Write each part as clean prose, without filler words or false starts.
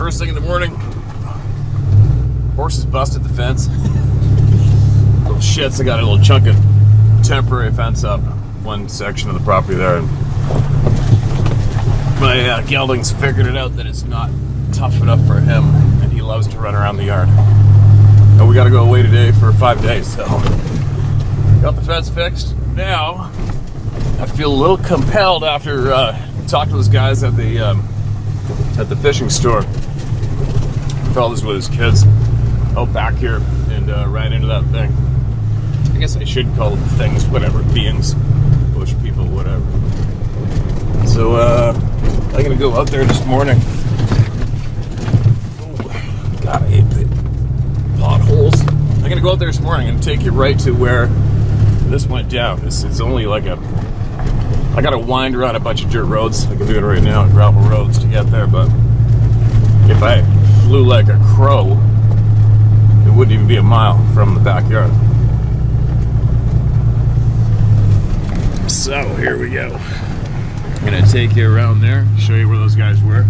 first thing in the morning. Horses busted the fence. Little shits, I got a little chunk of temporary fence up one section of the property there. And my gelding's figured it out that it's not tough enough for him, and he loves to run around the yard. And we got to go away today for 5 days, so got the fence fixed. Now I feel a little compelled after talking to those guys at the fishing store. Fellas with his kids out back here and ran into that thing. I guess I should call them things, whatever, beings, bush people, whatever. So I'm gonna go out there this morning. Oh, God, I hate the potholes. I'm gonna go out there this morning and take you right to where this went down. This is only like I gotta wind around a bunch of dirt roads. I can do it right now, gravel roads to get there, but if I flew like a crow, it wouldn't even be a mile from the backyard. So here we go. I'm gonna take you around there, show you where those guys were.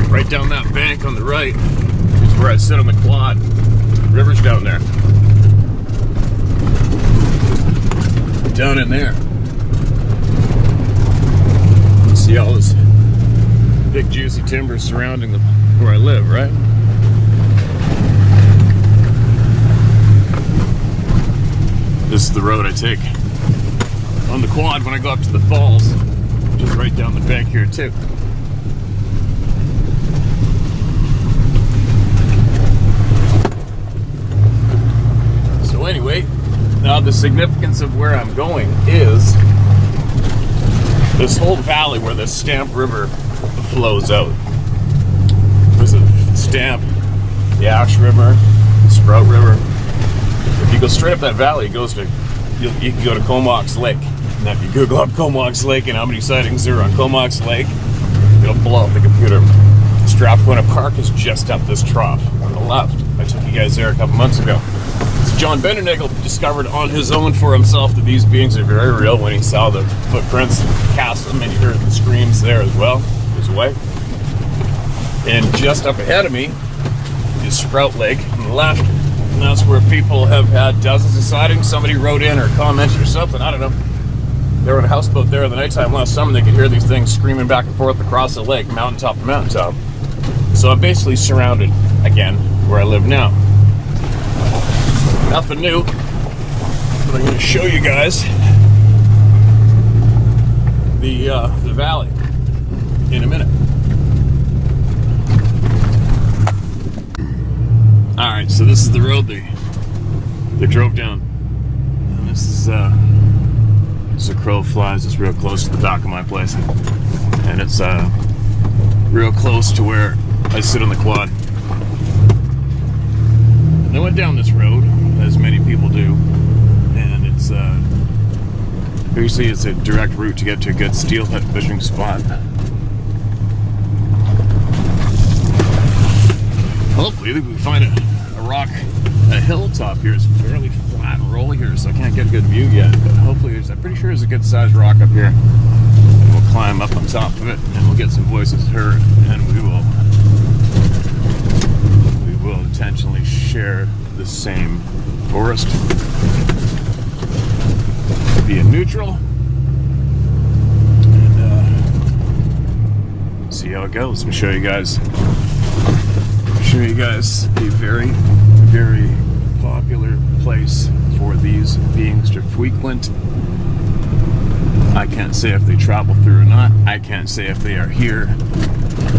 Right down that bank on the right is where I sit on the quad. River's down there. Down in there. You see all this big juicy timber surrounding where I live, right? This is the road I take on the quad when I go up to the falls, which is right down the bank here too. So anyway, now the significance of where I'm going is this whole valley where the Stamp River flows out. There's a Stamp, the Ash River, the Sprout River. If you go straight up that valley, it goes to, you can go to Comox Lake. Now if you Google up Comox Lake and how many sightings there are on Comox Lake, it'll blow up the computer. Strathcona Park is just up this trough on the left. I took you guys there a couple months ago. So John Bendenagel discovered on his own for himself that these beings are very real when he saw the footprints, cast them, and you heard the screams there as well, his wife. And just up ahead of me is Sprout Lake on the left. And that's where people have had dozens of sightings. Somebody wrote in or commented or something, I don't know. They were on a houseboat there in the nighttime last summer. They could hear these things screaming back and forth across the lake, mountaintop to mountaintop. So I'm basically surrounded, again, where I live now. Nothing new, but I'm going to show you guys the valley in a minute. Alright, so this is the road they drove down. And this is as a crow flies, it's real close to the back of my place. And it's real close to where I sit on the quad. And I went down this road, as many people do, and it's basically it's a direct route to get to a good steelhead fishing spot. Hopefully we find a rock, a hilltop here. It's fairly flat and rolly here, so I can't get a good view yet, but hopefully I'm pretty sure there's a good sized rock up here. And we'll climb up on top of it and we'll get some voices heard, and we will intentionally share the same forest via neutral and see how it goes. Let me show you guys a very, very popular place for these beings to frequent. I can't say if they travel through or not. I can't say if they are here,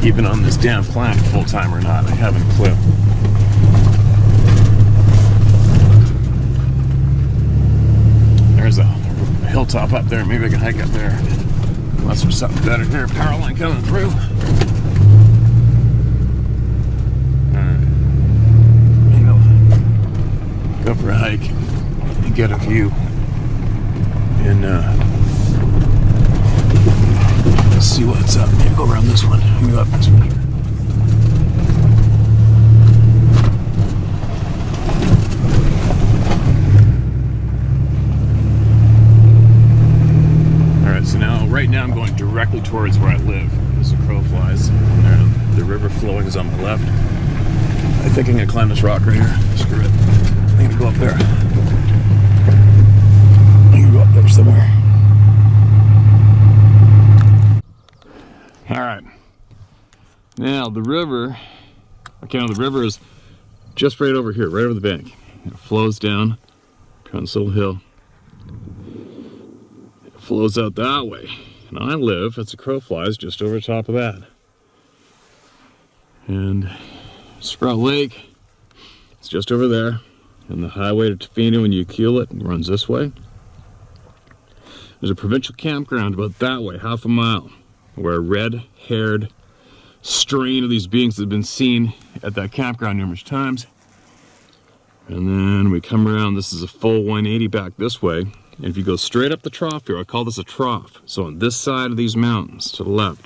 even on this damn planet, full time or not. I haven't a clue. There's a hilltop up there. Maybe I can hike up there. Unless there's something better here. Power line coming through. Go for a hike and get a view and see what's up. Maybe go around this one. Maybe go up this one. Alright, so right now I'm going directly towards where I live as the crow flies. left. I think I'm gonna climb this rock right here. Screw it. I'm gonna go up there. I'm gonna go up there somewhere. Alright. Now the river, the river is just right over here, right over the bank. It flows down this little hill. It flows out that way. And I live, as the crow flies, just over top of that. And Sprout Lake, it's just over there. And the highway to Tofino and Ucluelet runs this way. There's a provincial campground about that way, half a mile, where a red-haired strain of these beings have been seen at that campground numerous times. And then we come around, this is a full 180 back this way. And if you go straight up the trough here, I call this a trough. So on this side of these mountains, to the left,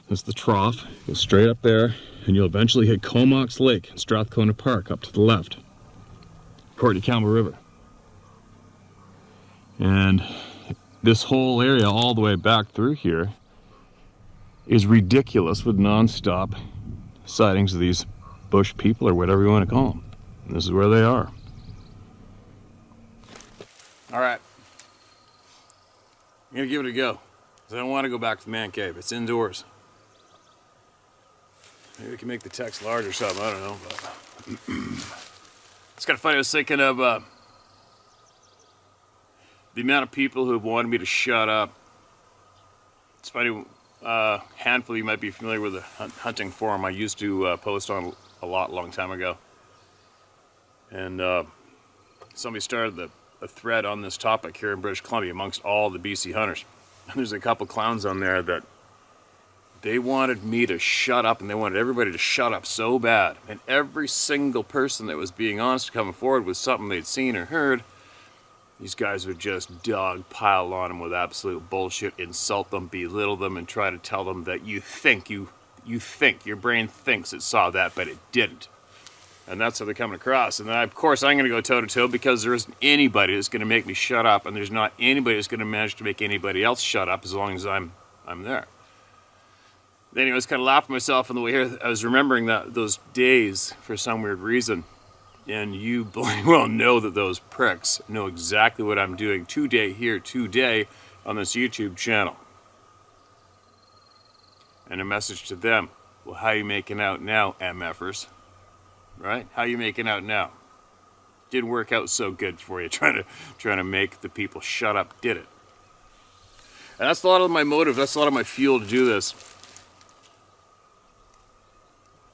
that's the trough. Go straight up there, and you'll eventually hit Comox Lake and Strathcona Park up to the left, according to Campbell River. And this whole area all the way back through here is ridiculous with non-stop sightings of these bush people, or whatever you want to call them. And this is where they are. All right, I'm gonna give it a go, because I don't want to go back to the man cave. It's indoors. Maybe we can make the text large or something, I don't know. But it's kind of funny, I was thinking of the amount of people who have wanted me to shut up. It's funny, handful of you might be familiar with the hunting forum I used to post on a long time ago. And somebody started a thread on this topic here in British Columbia amongst all the BC hunters. And there's a couple clowns on there that they wanted me to shut up, and they wanted everybody to shut up so bad. And every single person that was being honest coming forward with something they'd seen or heard, these guys would just dogpile on them with absolute bullshit, insult them, belittle them, and try to tell them that you think, your brain thinks it saw that, but it didn't. And that's how they're coming across. And then, of course, I'm going to go toe-to-toe, because there isn't anybody that's going to make me shut up, and there's not anybody that's going to manage to make anybody else shut up as long as I'm there. Anyway, I was kind of laughing myself on the way here. I was remembering those days for some weird reason. And you bloody well know that those pricks know exactly what I'm doing today on this YouTube channel. And a message to them, well, how you making out now, MFers? Right? How you making out now? Didn't work out so good for you, trying to make the people shut up, did it? And that's a lot of my motive, that's a lot of my fuel to do this.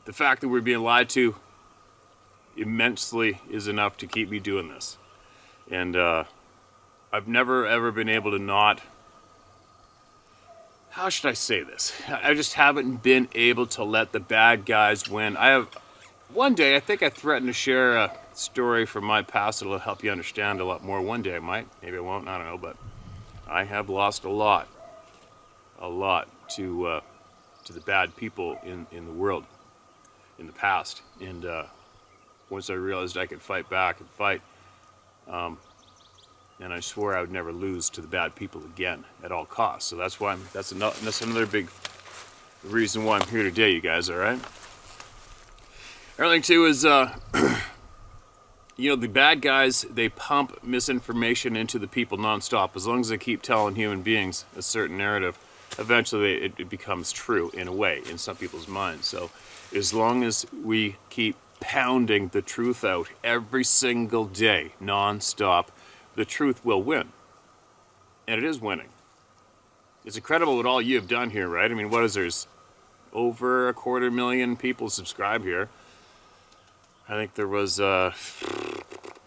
The fact that we're being lied to immensely is enough to keep me doing this. And I've never ever been able to not, how should I say this? I just haven't been able to let the bad guys win. One day, I think I threatened to share a story from my past that'll help you understand a lot more. One day I might, maybe I won't, I don't know, but I have lost a lot to the bad people in the world in the past. And once I realized I could fight back and fight, and I swore I would never lose to the bad people again at all costs. So that's why that's another big reason why I'm here today, you guys. All right. Everything too is, you know, the bad guys, they pump misinformation into the people nonstop. As long as they keep telling human beings a certain narrative, eventually it becomes true in a way in some people's minds. So as long as we keep pounding the truth out every single day, nonstop, the truth will win. And it is winning. It's incredible what all you have done here, right? I mean, there's over 250,000 people subscribe here. I think there was, I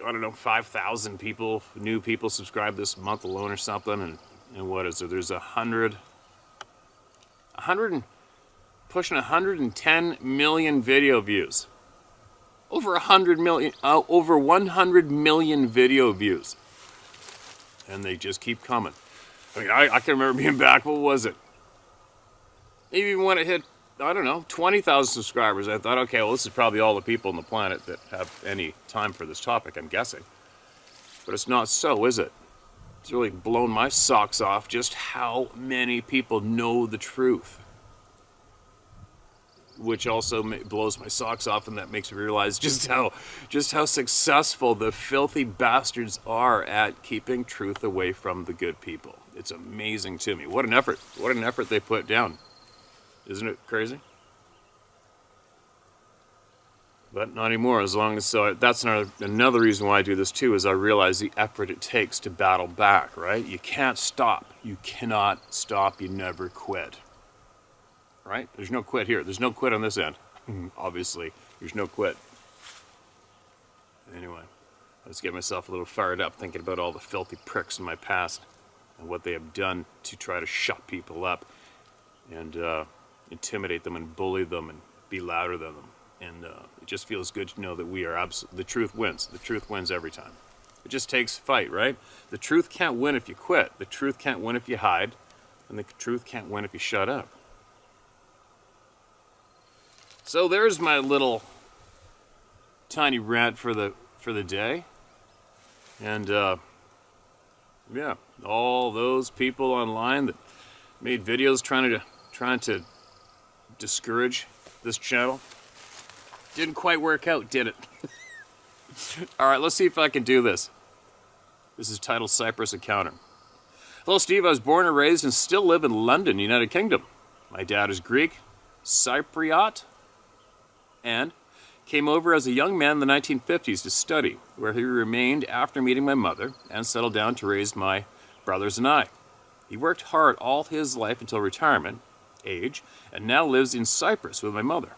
don't know, 5,000 people, new people subscribed this month alone or something. And what is there? There's pushing 110 million video views. Over 100 million, over 100 million video views. And they just keep coming. I mean, I can remember being back, what was it? Maybe even when it hit, I don't know, 20,000 subscribers, I thought, okay, well, this is probably all the people on the planet that have any time for this topic, I'm guessing. But it's not so, is it? It's really blown my socks off just how many people know the truth. which also blows my socks off, and that makes me realize just how successful the filthy bastards are at keeping truth away from the good people. It's amazing to me. What an effort they put down. Isn't it crazy? But not anymore, as long as, so that's another reason why I do this too, is I realize the effort it takes to battle back, right? You can't stop. You cannot stop. You never quit. Right? There's no quit here. There's no quit on this end. Obviously, there's no quit. Anyway, let's get myself a little fired up thinking about all the filthy pricks in my past and what they have done to try to shut people up and intimidate them and bully them and be louder than them. And it just feels good to know that we are the truth wins. The truth wins every time. It just takes fight, right? The truth can't win if you quit. The truth can't win if you hide. And the truth can't win if you shut up. So there's my little tiny rant for the day. And yeah, all those people online that made videos trying to discourage this channel. Didn't quite work out, did it? All right, let's see if I can do this. This is titled Cyprus Encounter. Hello, Steve. I was born and raised and still live in London, United Kingdom. My dad is Greek, Cypriot, and came over as a young man in the 1950s to study, where he remained after meeting my mother and settled down to raise my brothers and I. He worked hard all his life until retirement age and now lives in Cyprus with my mother.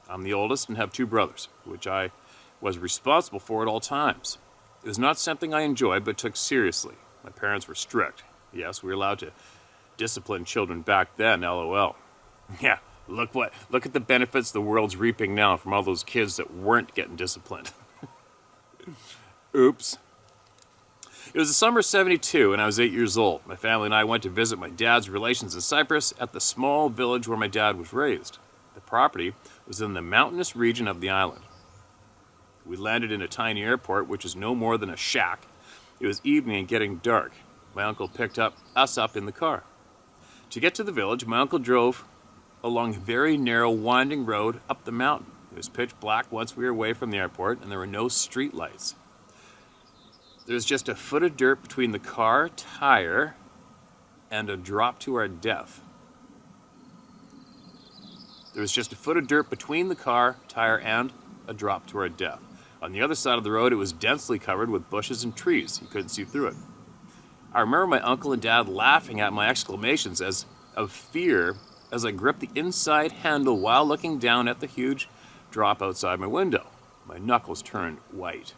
I'm the oldest and have 2 brothers, which I was responsible for at all times. It was not something I enjoyed but took seriously. My parents were strict. Yes, we were allowed to discipline children back then, LOL. Yeah, look at the benefits the world's reaping now from all those kids that weren't getting disciplined. Oops. It was the summer of '72 and I was 8 years old. My family and I went to visit my dad's relations in Cyprus at the small village where my dad was raised. The property was in the mountainous region of the island. We landed in a tiny airport, which is no more than a shack. It was evening and getting dark. My uncle picked us up in the car. To get to the village, my uncle drove along a very narrow, winding road up the mountain. It was pitch black once we were away from the airport, and there were no street lights. There was just a foot of dirt between the car tire and a drop to our death. There was just a foot of dirt between the car tire and a drop to our death. On the other side of the road, it was densely covered with bushes and trees. You couldn't see through it. I remember my uncle and dad laughing at my exclamations of fear as I gripped the inside handle while looking down at the huge drop outside my window. My knuckles turned white.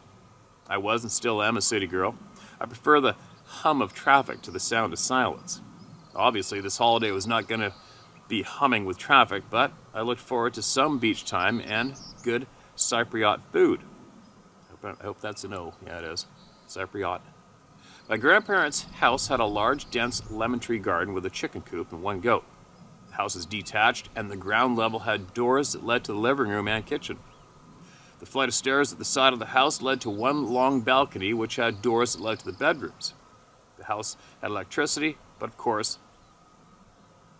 I was and still am a city girl. I prefer the hum of traffic to the sound of silence. Obviously, this holiday was not going to be humming with traffic, but I looked forward to some beach time and good Cypriot food. I hope that's an O. Yeah, it is. Cypriot. My grandparents' house had a large, dense lemon tree garden with a chicken coop and 1 goat. The house is detached, and the ground level had doors that led to the living room and kitchen. The flight of stairs at the side of the house led to 1 long balcony, which had doors that led to the bedrooms. The house had electricity, but of course,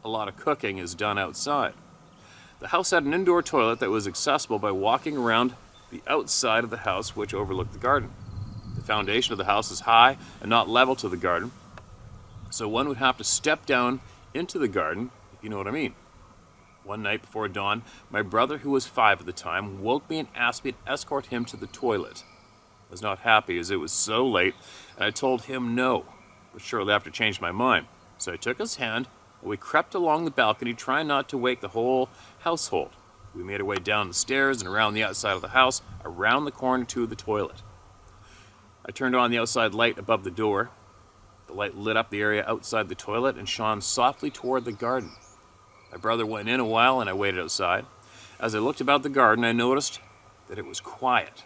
a lot of cooking is done outside. The house had an indoor toilet that was accessible by walking around the outside of the house, which overlooked the garden. The foundation of the house is high and not level to the garden, so one would have to step down into the garden, if you know what I mean. One night before dawn, my brother, who was 5 at the time, woke me and asked me to escort him to the toilet. I was not happy as it was so late, and I told him no, but shortly after changed my mind. So I took his hand, and we crept along the balcony, trying not to wake the whole household. We made our way down the stairs and around the outside of the house, around the corner to the toilet. I turned on the outside light above the door. The light lit up the area outside the toilet and shone softly toward the garden. My brother went in a while and I waited outside. As I looked about the garden, I noticed that it was quiet.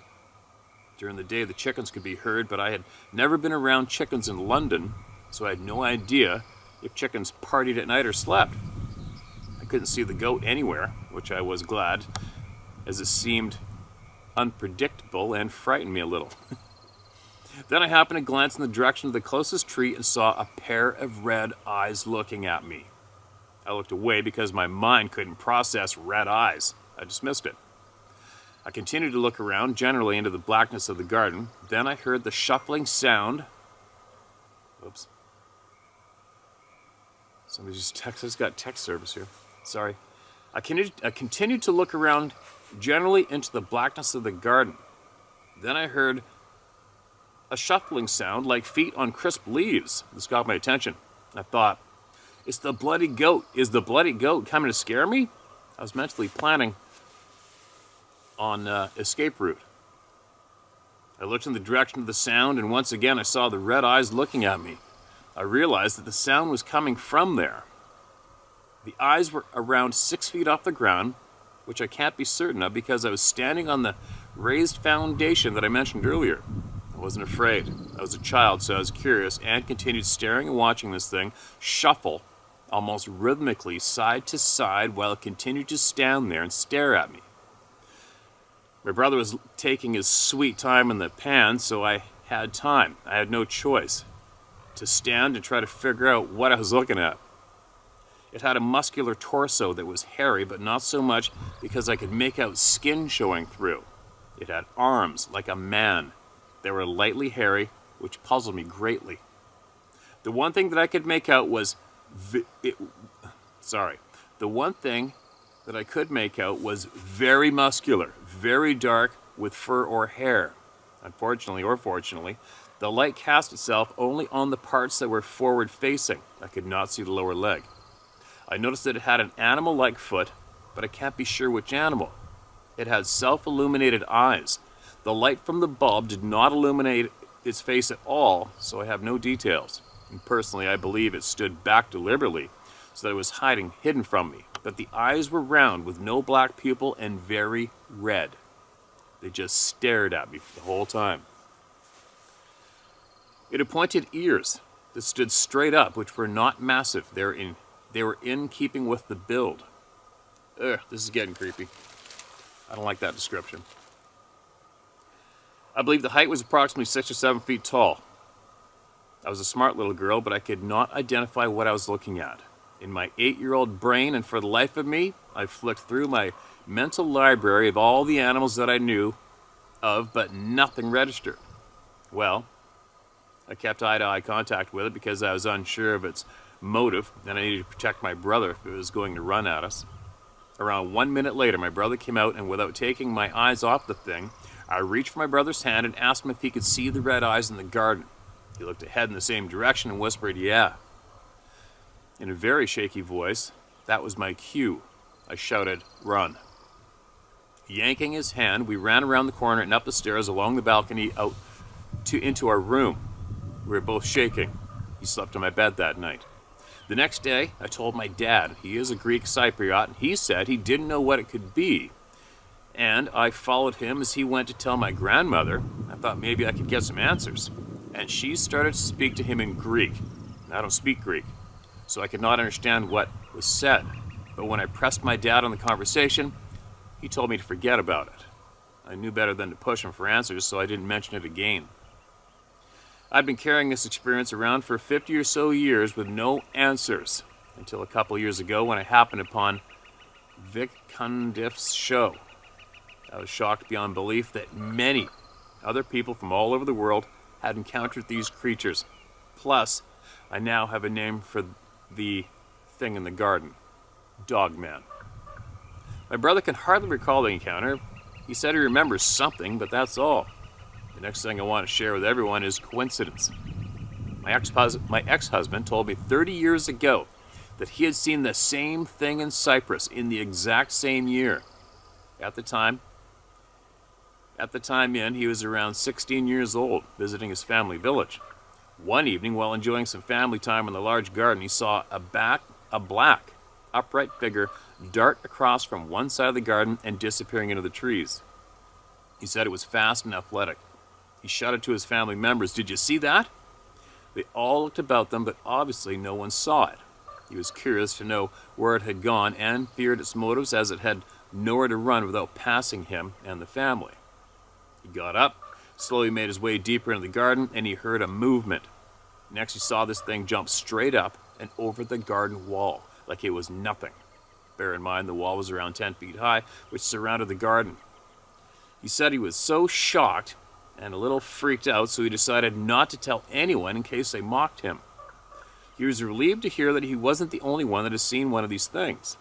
During the day, the chickens could be heard, but I had never been around chickens in London, so I had no idea if chickens partied at night or slept. I couldn't see the goat anywhere, which I was glad, as it seemed unpredictable and frightened me a little. Then I happened to glance in the direction of the closest tree and saw a pair of red eyes looking at me. I looked away because my mind couldn't process red eyes. I dismissed it. I continued to look around, generally into the blackness of the garden. Then I heard the shuffling sound. Oops. Somebody just texted. I just got text service here. Sorry. I continued to look around, generally into the blackness of the garden. Then I heard a shuffling sound like feet on crisp leaves. This got my attention. I thought, it's the bloody goat. Is the bloody goat coming to scare me? I was mentally planning on escape route. I looked in the direction of the sound, and once again I saw the red eyes looking at me. I realized that the sound was coming from there. The eyes were around 6 feet off the ground, which I can't be certain of because I was standing on the raised foundation that I mentioned earlier. I wasn't afraid. I was a child, so I was curious and continued staring and watching this thing shuffle almost rhythmically side to side while it continued to stand there and stare at me. My brother was taking his sweet time in the pan, so I had time. I had no choice to stand and try to figure out what I was looking at. It had a muscular torso that was hairy, but not so much because I could make out skin showing through. It had arms like a man. They were lightly hairy, which puzzled me greatly. The one thing that I could make out was very muscular, very dark, with fur or hair. Unfortunately, or fortunately, the light cast itself only on the parts that were forward-facing. I could not see the lower leg. I noticed that it had an animal-like foot, but I can't be sure which animal. It had self-illuminated eyes. The light from the bulb did not illuminate its face at all, so I have no details. And personally, I believe it stood back deliberately so that it was hidden from me. But the eyes were round with no black pupil and very red. They just stared at me the whole time. It had pointed ears that stood straight up, which were not massive. They were in keeping with the build. Ugh, this is getting creepy. I don't like that description. I believe the height was approximately 6 or 7 feet tall. I was a smart little girl, but I could not identify what I was looking at. In my 8-year-old brain, and for the life of me, I flicked through my mental library of all the animals that I knew of, but nothing registered. Well, I kept eye-to-eye contact with it because I was unsure of its motive, and I needed to protect my brother if it was going to run at us. Around 1 minute later, my brother came out, and without taking my eyes off the thing, I reached for my brother's hand and asked him if he could see the red eyes in the garden. He looked ahead in the same direction and whispered, "Yeah." In a very shaky voice, that was my cue. I shouted, "Run." Yanking his hand, we ran around the corner and up the stairs along the balcony out into our room. We were both shaking. He slept in my bed that night. The next day, I told my dad. He is a Greek Cypriot, and he said he didn't know what it could be. And I followed him as he went to tell my grandmother. I thought maybe I could get some answers. And she started to speak to him in Greek. I don't speak Greek, so I could not understand what was said. But when I pressed my dad on the conversation, he told me to forget about it. I knew better than to push him for answers, so I didn't mention it again. I'd been carrying this experience around for 50 or so years with no answers, until a couple years ago when I happened upon Vic Cundiff's show. I was shocked beyond belief that many other people from all over the world had encountered these creatures. Plus, I now have a name for the thing in the garden: Dogman. My brother can hardly recall the encounter. He said he remembers something, but that's all. The next thing I want to share with everyone is coincidence. My ex-husband told me 30 years ago that he had seen the same thing in Cyprus in the exact same year. At the time he was around 16 years old, visiting his family village. One evening, while enjoying some family time in the large garden, he saw a black, upright figure dart across from one side of the garden and disappearing into the trees. He said it was fast and athletic. He shouted to his family members, "Did you see that?" They all looked about them, but obviously no one saw it. He was curious to know where it had gone and feared its motives, as it had nowhere to run without passing him and the family. He got up, slowly made his way deeper into the garden, and he heard a movement. Next he saw this thing jump straight up and over the garden wall, like it was nothing. Bear in mind the wall was around 10 feet high, which surrounded the garden. He said he was so shocked and a little freaked out, so he decided not to tell anyone in case they mocked him. He was relieved to hear that he wasn't the only one that had seen one of these things.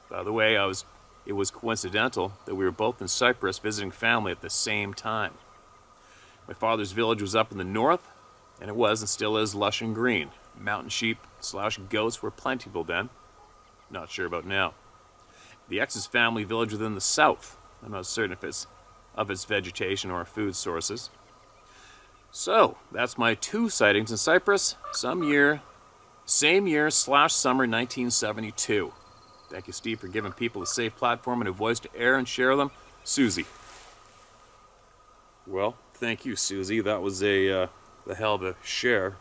By the way, it was coincidental that we were both in Cyprus visiting family at the same time. My father's village was up in the north, and it was and still is lush and green. Mountain sheep / goats were plentiful then. Not sure about now. The ex's family village was in the south. I'm not certain if it's of its vegetation or food sources. So, that's my 2 sightings in Cyprus, same year / summer 1972. Thank you, Steve, for giving people a safe platform and a voice to air and share them. Susie. Well, thank you, Susie. That was a hell of a share.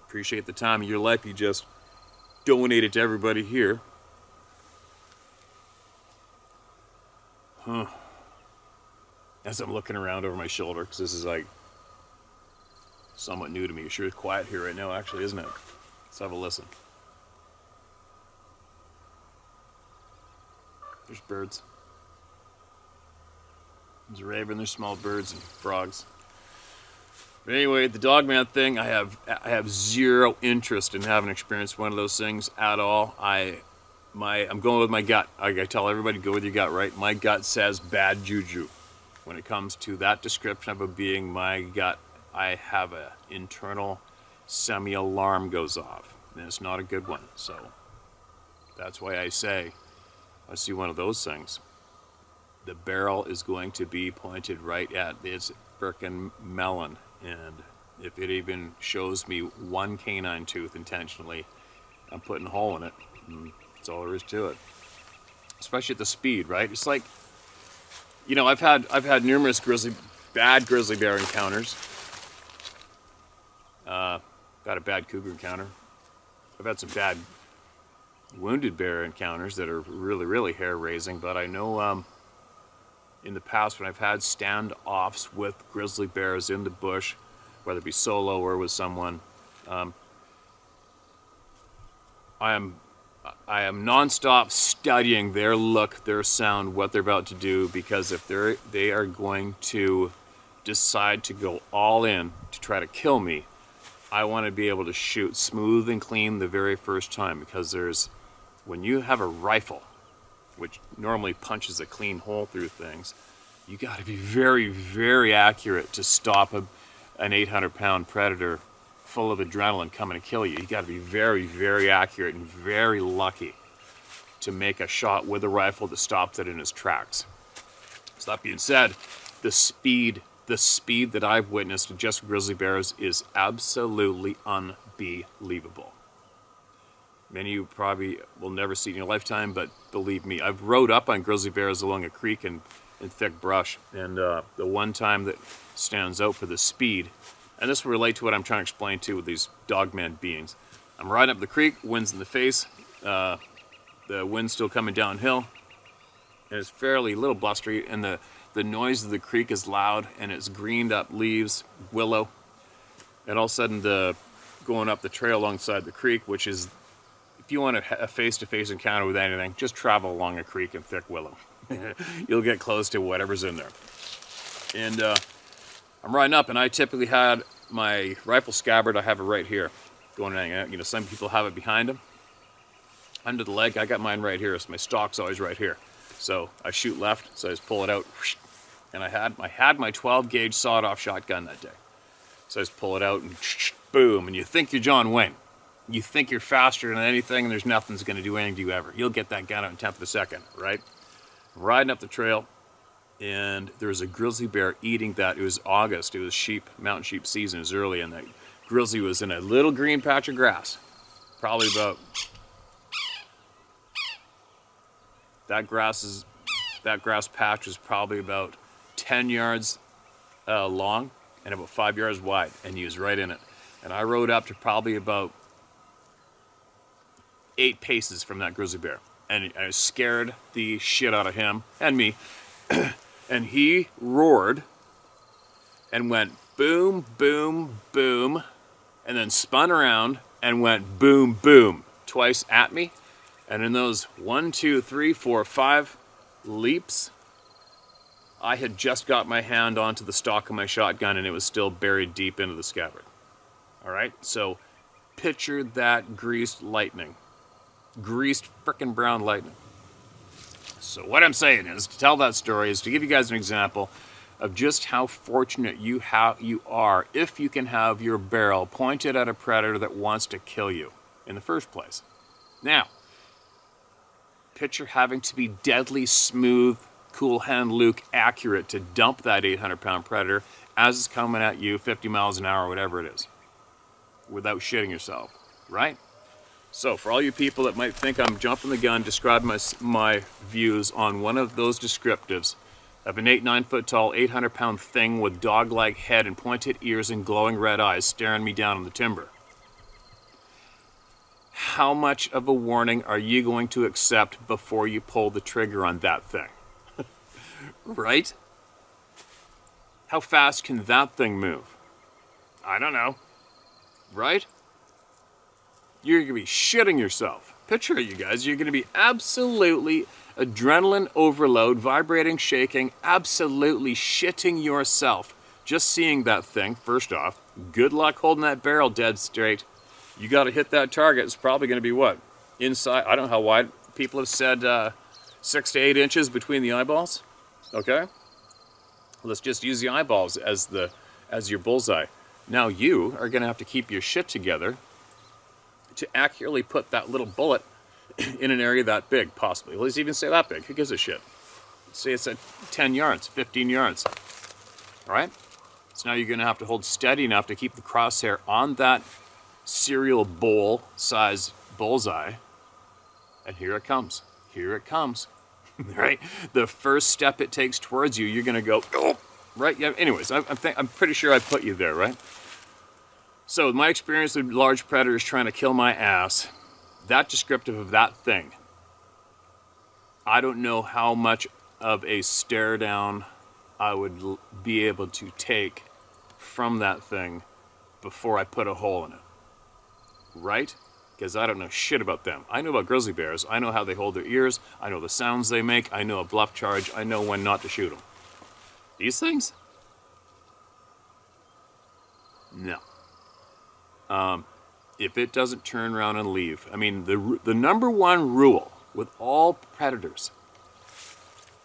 Appreciate the time of your life you just donated to everybody here. As I'm looking around over my shoulder, because this is like somewhat new to me. Sure, it's quiet here right now, actually, isn't it? Let's have a listen. There's birds. There's a raven, there's small birds and frogs. But anyway, the dogman thing, I have zero interest in having experienced one of those things at all. I'm going with my gut. I tell everybody, go with your gut, right? My gut says bad juju. When it comes to that description of a being, my gut, I have an internal semi-alarm goes off. And it's not a good one. So that's why I say, I see one of those things, the barrel is going to be pointed right at its frickin' melon. And if it even shows me one canine tooth intentionally, I'm putting a hole in it. And that's all there is to it. Especially at the speed, right? It's like, you know, I've had numerous bad grizzly bear encounters. Got a bad cougar encounter. I've had some bad wounded bear encounters that are really, really hair-raising, but I know in the past when I've had standoffs with grizzly bears in the bush, whether it be solo or with someone, I am nonstop studying their look, their sound, what they're about to do, because if they are going to decide to go all in to try to kill me, I want to be able to shoot smooth and clean the very first time, because when you have a rifle, which normally punches a clean hole through things, you got to be very, very accurate to stop an 800-pound predator full of adrenaline coming to kill you. You got to be very, very accurate and very lucky to make a shot with a rifle that stops it in its tracks. So that being said, the speed that I've witnessed in just grizzly bears is absolutely unbelievable. Many of you probably will never see it in your lifetime, but believe me, I've rode up on grizzly bears along a creek in thick brush, and the one time that stands out for the speed, and this will relate to what I'm trying to explain to with these dogman beings. I'm riding up the creek, wind's in the face, the wind's still coming downhill, and it's fairly little blustery, and the noise of the creek is loud, and it's greened up leaves, willow, and all of a sudden going up the trail alongside the creek, which is, if you want a face-to-face encounter with anything, just travel along a creek in thick willow. You'll get close to whatever's in there. And I'm riding up, and I typically had my rifle scabbard, I have it right here. You know, some people have it behind them, under the leg. I got mine right here, so my stock's always right here. So I shoot left, so I just pull it out, and I had my 12-gauge sawed-off shotgun that day. So I just pull it out, and boom, and you think you're John Wayne. You think you're faster than anything, and there's nothing's going to do anything to you ever. You'll get that gun out in 10th of a second, right? I'm riding up the trail, and there was a grizzly bear eating that. It was August. It was mountain sheep season. It was early, and that grizzly was in a little green patch of grass. Probably about... That grass patch was probably about 10 yards long and about 5 yards wide, and he was right in it. And I rode up to probably about 8 paces from that grizzly bear, and I scared the shit out of him and me. And he roared and went boom, boom, boom, and then spun around and went boom, boom twice at me. And in those 1, 2, 3, 4, 5 leaps, I had just got my hand onto the stock of my shotgun and it was still buried deep into the scabbard. All right, so picture that greased lightning. Greased frickin' brown lightning. So what I'm saying is, to tell that story is to give you guys an example of just how fortunate you are if you can have your barrel pointed at a predator that wants to kill you in the first place. Now, picture having to be deadly smooth, cool hand Luke accurate to dump that 800-pound predator as it's coming at you 50 miles an hour, whatever it is, without shitting yourself, right? So for all you people that might think I'm jumping the gun, describing my views on one of those descriptives of an 8, 9 foot tall, 800-pound thing with dog-like head and pointed ears and glowing red eyes staring me down on the timber. How much of a warning are you going to accept before you pull the trigger on that thing? Right? How fast can that thing move? I don't know. Right? You're going to be shitting yourself. Picture it, you guys. You're going to be absolutely adrenaline overload, vibrating, shaking, absolutely shitting yourself. Just seeing that thing, first off, good luck holding that barrel dead straight. You got to hit that target. It's probably going to be what? Inside, I don't know how wide. People have said 6 to 8 inches between the eyeballs. Okay? Let's just use the eyeballs as your bullseye. Now you are going to have to keep your shit together to accurately put that little bullet in an area that big, possibly. Let's even say that big. Who gives a shit? Say it's at 10 yards, 15 yards. All right? So now you're going to have to hold steady enough to keep the crosshair on that cereal bowl size bullseye. And here it comes. Here it comes. Right? The first step it takes towards you, you're going to go, oh, right? Yeah. Anyways, I'm pretty sure I put you there, right? So my experience with large predators trying to kill my ass, that descriptive of that thing, I don't know how much of a stare down I would be able to take from that thing before I put a hole in it. Right? Because I don't know shit about them. I know about grizzly bears. I know how they hold their ears. I know the sounds they make. I know a bluff charge. I know when not to shoot them. These things? No. If it doesn't turn around and leave, I mean, the number one rule with all predators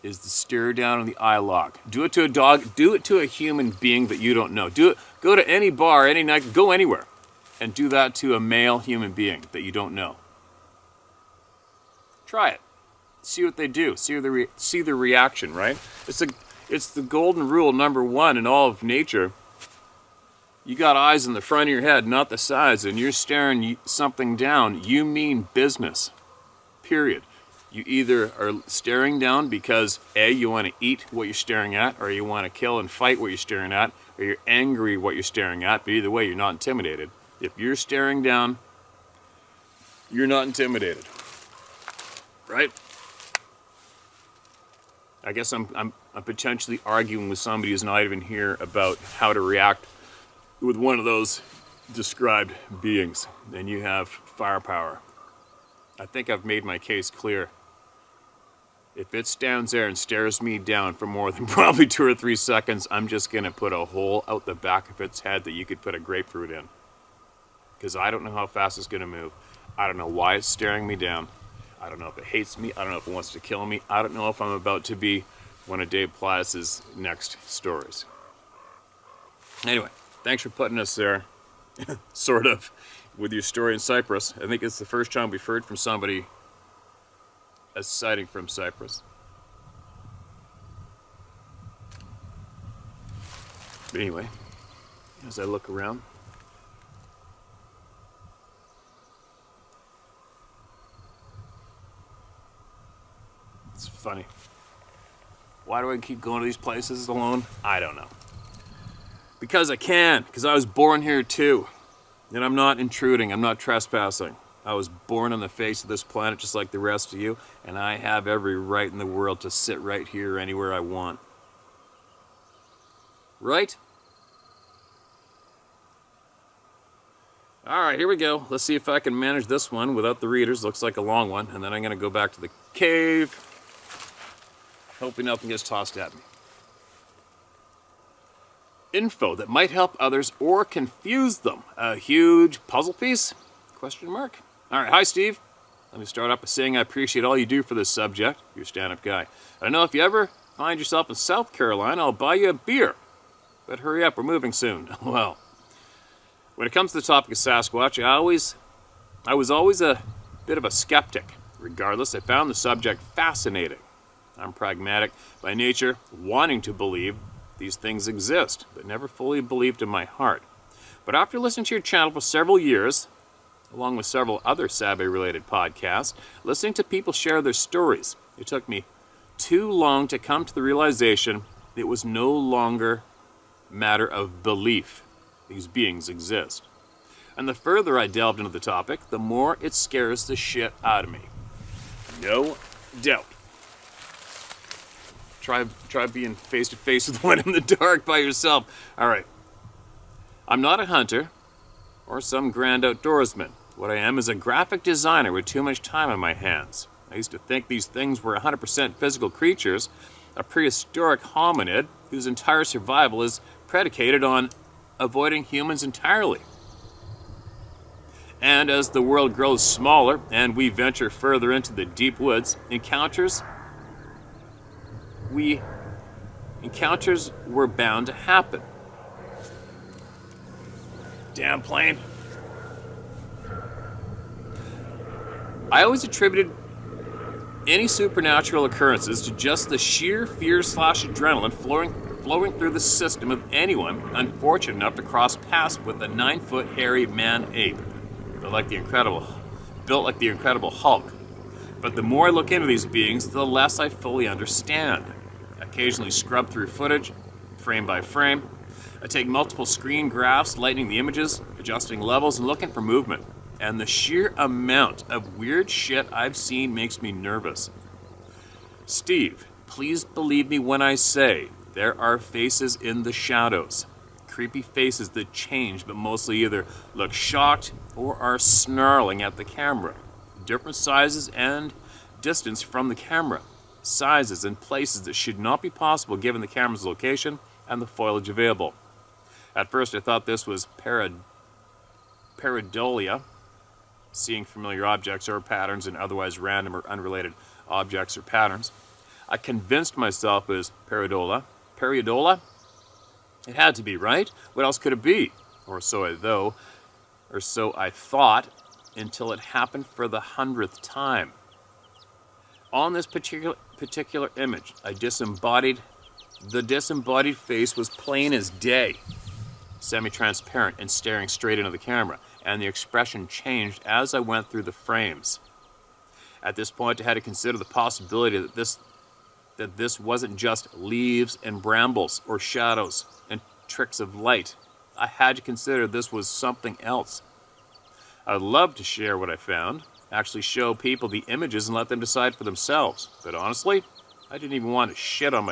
is the stare down and the eye lock. Do it to a dog. Do it to a human being that you don't know. Do it. Go to any bar, any night. Go anywhere, and do that to a male human being that you don't know. Try it. See what they do. See the reaction. Right? It's the golden rule number one in all of nature. You got eyes in the front of your head, not the sides, and you're staring something down. You mean business. Period. You either are staring down because A, you want to eat what you're staring at, or you want to kill and fight what you're staring at, or you're angry what you're staring at, but either way, you're not intimidated. If you're staring down, you're not intimidated. Right? I guess I'm potentially arguing with somebody who's not even here about how to react with one of those described beings, and you have firepower. I think I've made my case clear. If it stands there and stares me down for more than probably 2 or 3 seconds, I'm just going to put a hole out the back of its head that you could put a grapefruit in. Because I don't know how fast it's going to move. I don't know why it's staring me down. I don't know if it hates me. I don't know if it wants to kill me. I don't know if I'm about to be one of Dave Plass's next stories. Anyway. Thanks for putting us there, sort of, with your story in Cyprus. I think it's the first time we've heard from somebody a sighting from Cyprus. But anyway, as I look around, it's funny. Why do I keep going to these places alone? I don't know. Because I can, because I was born here too. And I'm not intruding, I'm not trespassing. I was born on the face of this planet just like the rest of you, and I have every right in the world to sit right here anywhere I want. Right? All right, here we go. Let's see if I can manage this one without the readers. Looks like a long one. And then I'm going to go back to the cave. Hoping nothing gets tossed at me. Info that might help others or confuse them. A huge puzzle piece? Question mark. All right, hi Steve. Let me start off by saying I appreciate all you do for this subject. You're a stand-up guy. I know if you ever find yourself in South Carolina, I'll buy you a beer. But hurry up, we're moving soon. Well, when it comes to the topic of Sasquatch, I was always a bit of a skeptic. Regardless, I found the subject fascinating. I'm pragmatic by nature, wanting to believe these things exist, but never fully believed in my heart. But after listening to your channel for several years, along with several other Sabe-related podcasts, listening to people share their stories, it took me too long to come to the realization it was no longer a matter of belief. These beings exist. And the further I delved into the topic, the more it scares the shit out of me. No doubt. Try being face to face with one in the dark by yourself. All right. I'm not a hunter or some grand outdoorsman. What I am is a graphic designer with too much time on my hands. I used to think these things were 100% physical creatures, a prehistoric hominid whose entire survival is predicated on avoiding humans entirely. And as the world grows smaller and we venture further into the deep woods, encounters were bound to happen. Damn plane. I always attributed any supernatural occurrences to just the sheer fear/adrenaline flowing through the system of anyone unfortunate enough to cross paths with a 9-foot hairy man-ape, built like the Incredible Hulk. But the more I look into these beings, the less I fully understand. I occasionally scrub through footage, frame by frame. I take multiple screen graphs, lightening the images, adjusting levels, and looking for movement. And the sheer amount of weird shit I've seen makes me nervous. Steve, please believe me when I say there are faces in the shadows. Creepy faces that change, but mostly either look shocked or are snarling at the camera. Different sizes and distance from the camera. Sizes and places that should not be possible given the camera's location and the foliage available. At first I thought this was pareidolia, seeing familiar objects or patterns in otherwise random or unrelated objects or patterns. I convinced myself it was pareidolia. Pareidolia? It had to be, right? What else could it be? Or so I thought, until it happened for the 100th time. On this particular image, the disembodied face was plain as day, semi-transparent and staring straight into the camera, and the expression changed as I went through the frames. At this point, I had to consider the possibility that this wasn't just leaves and brambles or shadows and tricks of light. I had to consider this was something else. I'd love to share what I found, actually show people the images and let them decide for themselves. But honestly, I didn't even want that shit on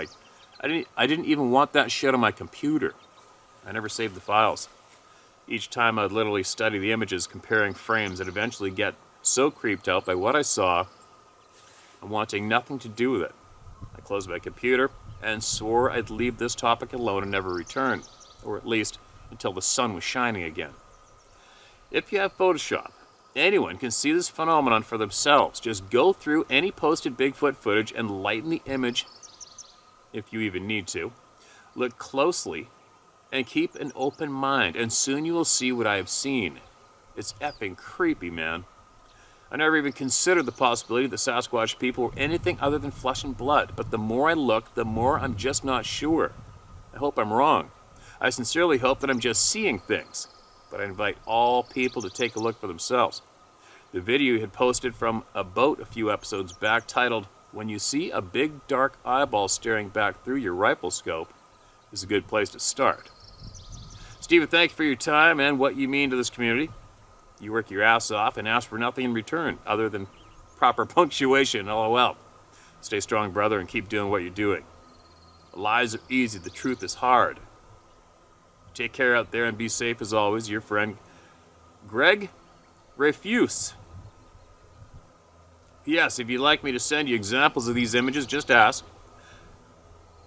my computer. I never saved the files. Each time I'd literally study the images, comparing frames, and eventually get so creeped out by what I saw and wanting nothing to do with it. I closed my computer and swore I'd leave this topic alone and never return, or at least until the sun was shining again. If you have Photoshop, anyone can see this phenomenon for themselves. Just go through any posted Bigfoot footage and lighten the image, if you even need to. Look closely and keep an open mind, and soon you will see what I have seen. It's effing creepy, man. I never even considered the possibility that Sasquatch people were anything other than flesh and blood, but the more I look, the more I'm just not sure. I hope I'm wrong. I sincerely hope that I'm just seeing things, but I invite all people to take a look for themselves. The video you had posted from a boat a few episodes back, titled, "When You See a Big Dark Eyeball Staring Back Through Your Rifle Scope," is a good place to start. Stephen, thank you for your time and what you mean to this community. You work your ass off and ask for nothing in return other than proper punctuation, LOL. Stay strong, brother, and keep doing what you're doing. Lies are easy, the truth is hard. Take care out there and be safe as always. Your friend, Greg Refuse. Yes, if you'd like me to send you examples of these images, just ask.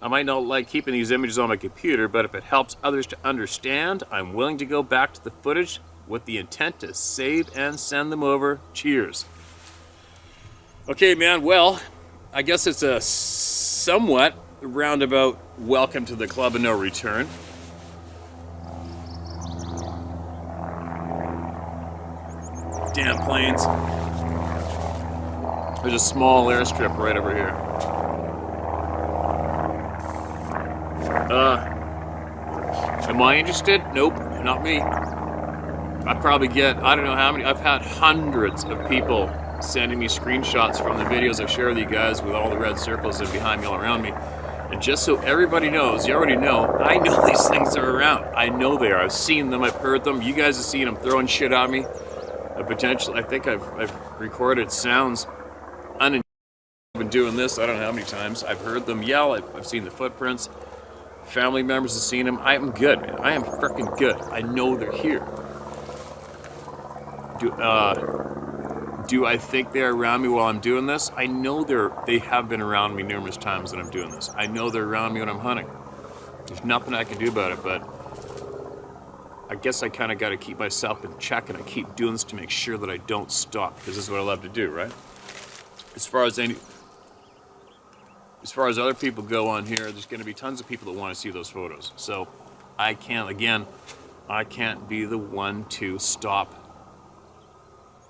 I might not like keeping these images on my computer, but if it helps others to understand, I'm willing to go back to the footage with the intent to save and send them over. Cheers. Okay, man, well, I guess it's a somewhat roundabout welcome to the Club of No Return. Damn planes. There's a small airstrip right over here. Am I interested? Nope, not me. I probably get, I don't know how many, I've had hundreds of people sending me screenshots from the videos I've shared with you guys with all the red circles that are behind me all around me. And just so everybody knows, you already know, I know these things are around. I know they are. I've seen them, I've heard them. You guys have seen them throwing shit at me. Potentially, I think I've recorded sounds unintentionally. I've been doing this, I don't know how many times. I've heard them yell, I've seen the footprints. Family members have seen them. I am good, man. I am freaking good. I know they're here. Do I think they're around me while I'm doing this? I know they have been around me numerous times when I'm doing this. I know they're around me when I'm hunting. There's nothing I can do about it, but I guess I kind of got to keep myself in check, and I keep doing this to make sure that I don't stop, because this is what I love to do, right? As far as other people go on here, there's going to be tons of people that want to see those photos. So I can't be the one to stop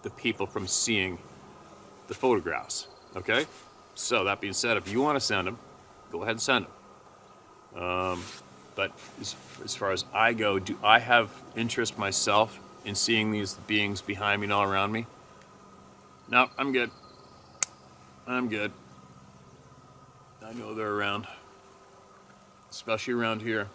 the people from seeing the photographs, okay? So that being said, if you want to send them, go ahead and send them. But as far as I go, do I have interest myself in seeing these beings behind me and all around me? No, I'm good. I'm good. I know they're around, especially around here.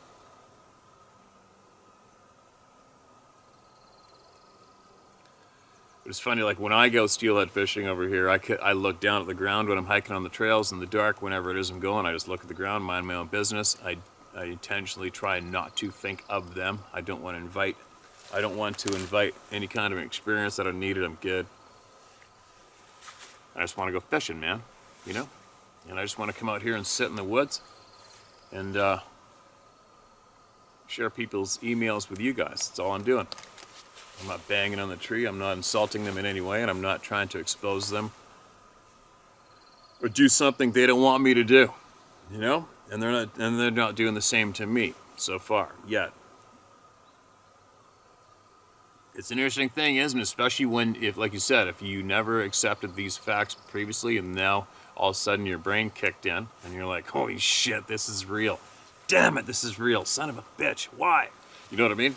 But it's funny, like when I go steelhead fishing over here, I look down at the ground when I'm hiking on the trails in the dark. Whenever it is I'm going, I just look at the ground, mind my own business. I intentionally try not to think of them. I don't want to invite any kind of experience. I don't need it. I'm good. I just want to go fishing, man. You know? And I just want to come out here and sit in the woods and share people's emails with you guys. That's all I'm doing. I'm not banging on the tree. I'm not insulting them in any way, and I'm not trying to expose them or do something they don't want me to do. You know? And they're not doing the same to me so far yet. It's an interesting thing, isn't it? Especially like you said, if you never accepted these facts previously, and now all of a sudden your brain kicked in, and you're like, holy shit, this is real. Damn it, this is real. Son of a bitch. Why? You know what I mean?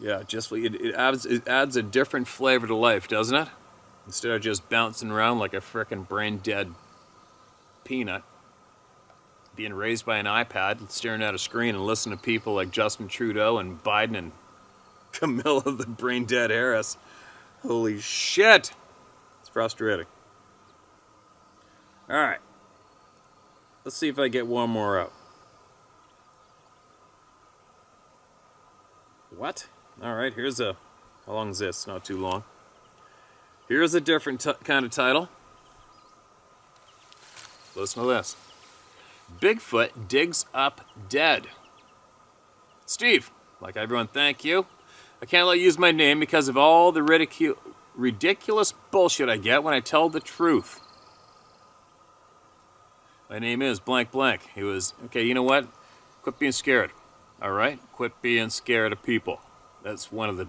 Yeah, it adds a different flavor to life, doesn't it? Instead of just bouncing around like a frickin' brain-dead peanut, being raised by an iPad, staring at a screen and listening to people like Justin Trudeau and Biden and Camilla the brain-dead Harris. Holy shit! It's frustrating. Alright. Let's see if I get one more out. What? Alright, how long is this? Not too long. Here's a different kind of title. Listen to this. Bigfoot digs up dead. Steve, like everyone, thank you. I can't let you use my name because of all the ridiculous bullshit I get when I tell the truth. My name is blank blank. It was, okay, you know what? Quit being scared. Alright? Quit being scared of people. That's one of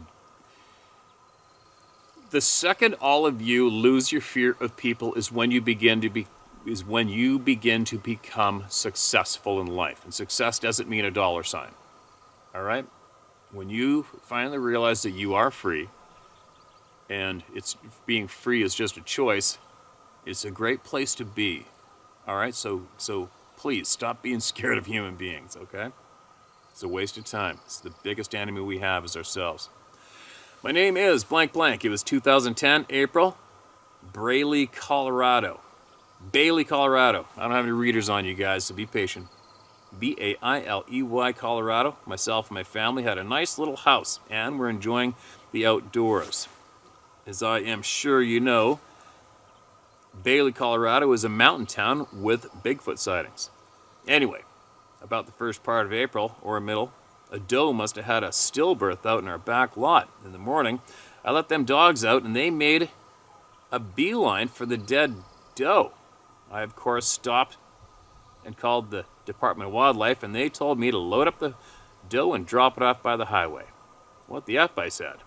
the second all of you lose your fear of people is when you begin to become successful in life. And success doesn't mean a dollar sign. All right? When you finally realize that you are free, and being free is just a choice, it's a great place to be. All right? So please stop being scared of human beings, okay? It's a waste of time. It's the biggest enemy we have is ourselves. My name is blank blank. It was 2010, April, Bailey, Colorado. I don't have any readers on you guys, so be patient. Bailey, Colorado. Myself and my family had a nice little house, and we're enjoying the outdoors. As I am sure you know, Bailey, Colorado is a mountain town with Bigfoot sightings. Anyway, about the first part of April, or middle, a doe must have had a stillbirth out in our back lot. In the morning, I let them dogs out, and they made a beeline for the dead doe. I, of course, stopped and called the Department of Wildlife, and they told me to load up the doe and drop it off by the highway. What the F, I said.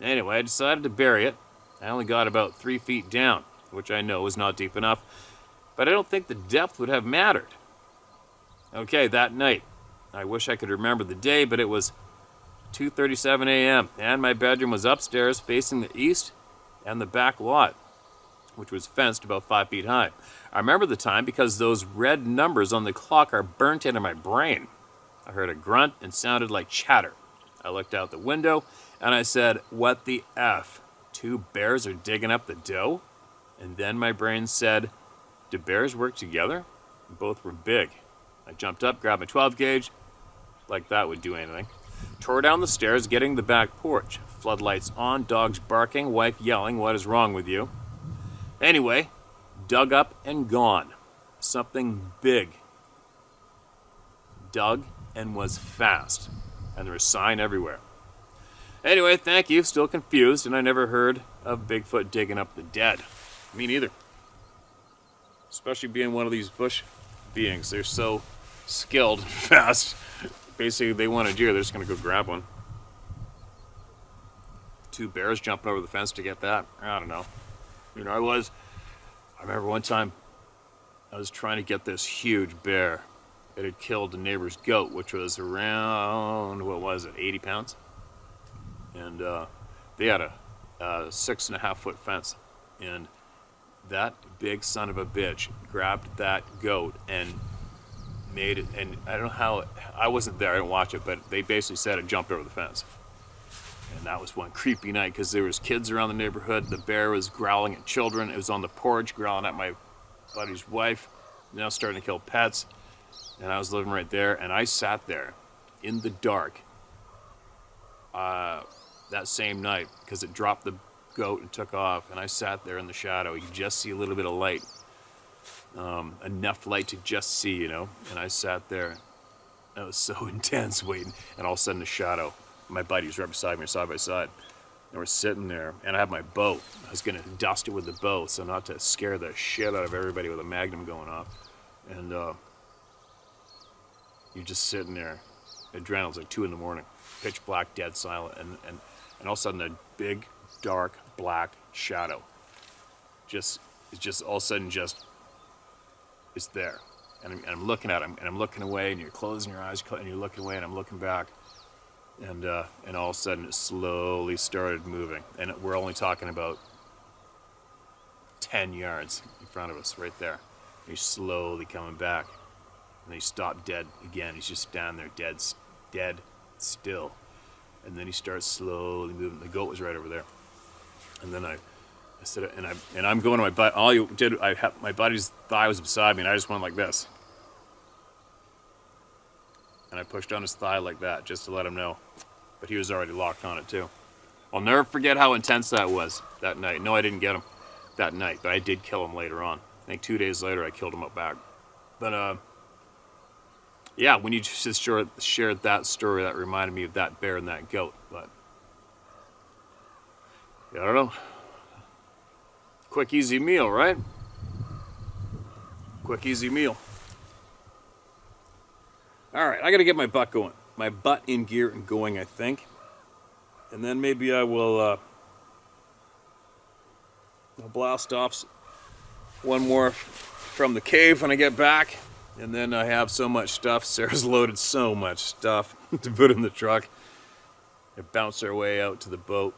Anyway, I decided to bury it. I only got about 3 feet down, which I know is not deep enough, but I don't think the depth would have mattered. Okay, that night, I wish I could remember the day, but it was 2:37 a.m., and my bedroom was upstairs facing the east and the back lot, which was fenced about 5 feet high. I remember the time because those red numbers on the clock are burnt into my brain. I heard a grunt and sounded like chatter. I looked out the window, and I said, "What the F? 2 bears are digging up the doe?" And then my brain said, "Do bears work together?" Both were big. I jumped up, grabbed my 12 gauge, like that would do anything. Tore down the stairs, getting the back porch. Floodlights on, dogs barking, wife yelling, "What is wrong with you?" Anyway, dug up and gone. Something big. Dug and was fast. And there was sign everywhere. Anyway, thank you. Still confused, and I never heard of Bigfoot digging up the dead. Me neither. Especially being one of these bush beings. They're so skilled and fast. Basically, they want a deer, they're just going to go grab one. 2 bears jumping over the fence to get that. I don't know. You know, I remember one time I was trying to get this huge bear. It had killed the neighbor's goat, which was around, 80 pounds? And they had a 6.5 foot fence. And that big son of a bitch grabbed that goat and made it, and I don't know how, I wasn't there, I didn't watch it, but they basically said it jumped over the fence. And that was one creepy night because there was kids around the neighborhood. The bear was growling at children. It was on the porch growling at my buddy's wife, now starting to kill pets. And I was living right there, and I sat there in the dark that same night because it dropped the goat and took off, and I sat there in the shadow. You could just see a little bit of light, enough light to just see, you know. And I sat there. That was so intense waiting, and all of a sudden a shadow. My buddy was right beside me, side by side, and we're sitting there, and I had my bow. I was going to dust it with the bow, so not to scare the shit out of everybody with a magnum going off. And you're just sitting there. Adrenaline's like 2 in the morning, pitch black, dead silent, and all of a sudden a big, dark, black shadow. It's just all of a sudden it's there. And I'm looking at him, and I'm looking away, and you're closing your eyes, and you're looking away, and I'm looking back. And all of a sudden it slowly started moving. And we're only talking about 10 yards in front of us, right there. And he's slowly coming back. And then he stopped dead again. He's just standing there dead still. And then he starts slowly moving. The goat was right over there. And then I said, and I'm going to my butt. All you did, my buddy's thigh was beside me, and I just went like this. And I pushed on his thigh like that, just to let him know. But he was already locked on it, too. I'll never forget how intense that was that night. No, I didn't get him that night, but I did kill him later on. I think 2 days later, I killed him up back. But, yeah, when you just shared that story, that reminded me of that bear and that goat. But, yeah, I don't know. Quick, easy meal, right? Quick, easy meal. All right, I got to get my butt going. My butt in gear and going, I think. And then maybe I will I'll blast off one more from the cave when I get back. And then I have so much stuff. Sarah's loaded so much stuff to put in the truck. It bounced our way out to the boat.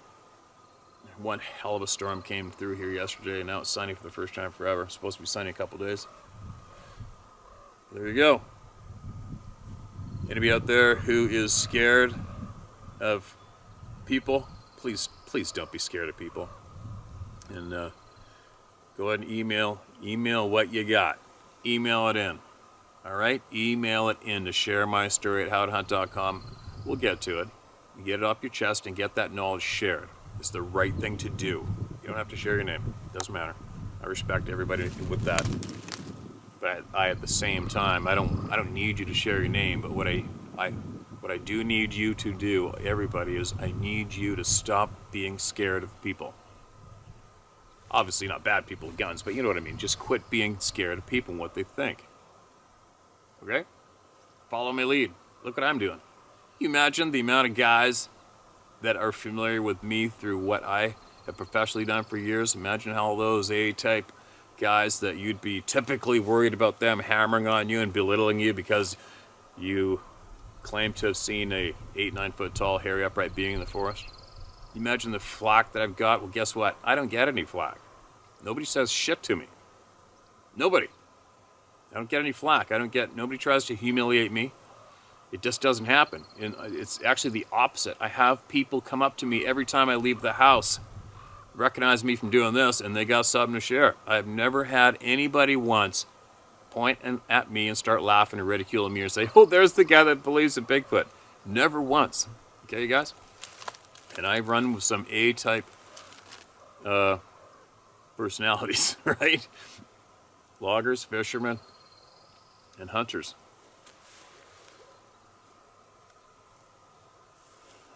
One hell of a storm came through here yesterday, and now it's sunny for the first time forever. It's supposed to be sunny a couple days. There you go. Anybody out there who is scared of people, please don't be scared of people. And go ahead and email what you got. Email it in. All right, email it in to sharemystory@howtohunt.com. We'll get to it. You get it off your chest and get that knowledge shared. It's the right thing to do. You don't have to share your name. Doesn't matter. I respect everybody with that. But I at the same time, I don't need you to share your name. But what I do need you to do, everybody, is I need you to stop being scared of people. Obviously not bad people with guns, but you know what I mean. Just quit being scared of people and what they think. Okay? Follow my lead. Look what I'm doing. You imagine the amount of guys that are familiar with me through what I have professionally done for years. Imagine how those A-type guys that you'd be typically worried about them hammering on you and belittling you because you claim to have seen a 8-9 foot tall hairy upright being in the forest. Imagine the flack that I've got. Well, guess what? I don't get any flack. Nobody says shit to me. Nobody. I don't get any flack. Nobody tries to humiliate me. It just doesn't happen. And it's actually the opposite. I have people come up to me every time I leave the house, recognize me from doing this, and they got something to share. I've never had anybody once point at me and start laughing and ridiculing me or say, oh, there's the guy that believes in Bigfoot. Never once. Okay, you guys? And I run with some A-type personalities, right? Loggers, fishermen, and hunters.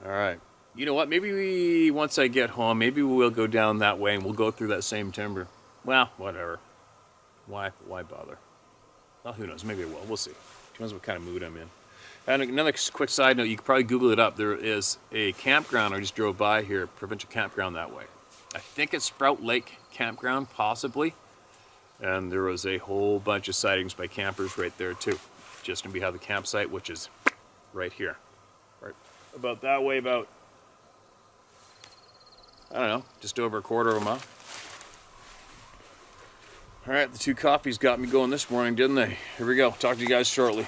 All right. You know what? Maybe once I get home, maybe we'll go down that way and we'll go through that same timber. Well, whatever. Why bother? Well, who knows? Maybe I will. We'll see. Depends what kind of mood I'm in. And another quick side note, you can probably Google it up. There is a campground I just drove by here, provincial campground that way. I think it's Sprout Lake Campground, possibly. And there was a whole bunch of sightings by campers right there, too. Just going to be how the campsite, which is right here. Right about that way, about, I don't know, just over a quarter of a mile. All right, the 2 coffees got me going this morning, didn't they? Here we go. Talk to you guys shortly.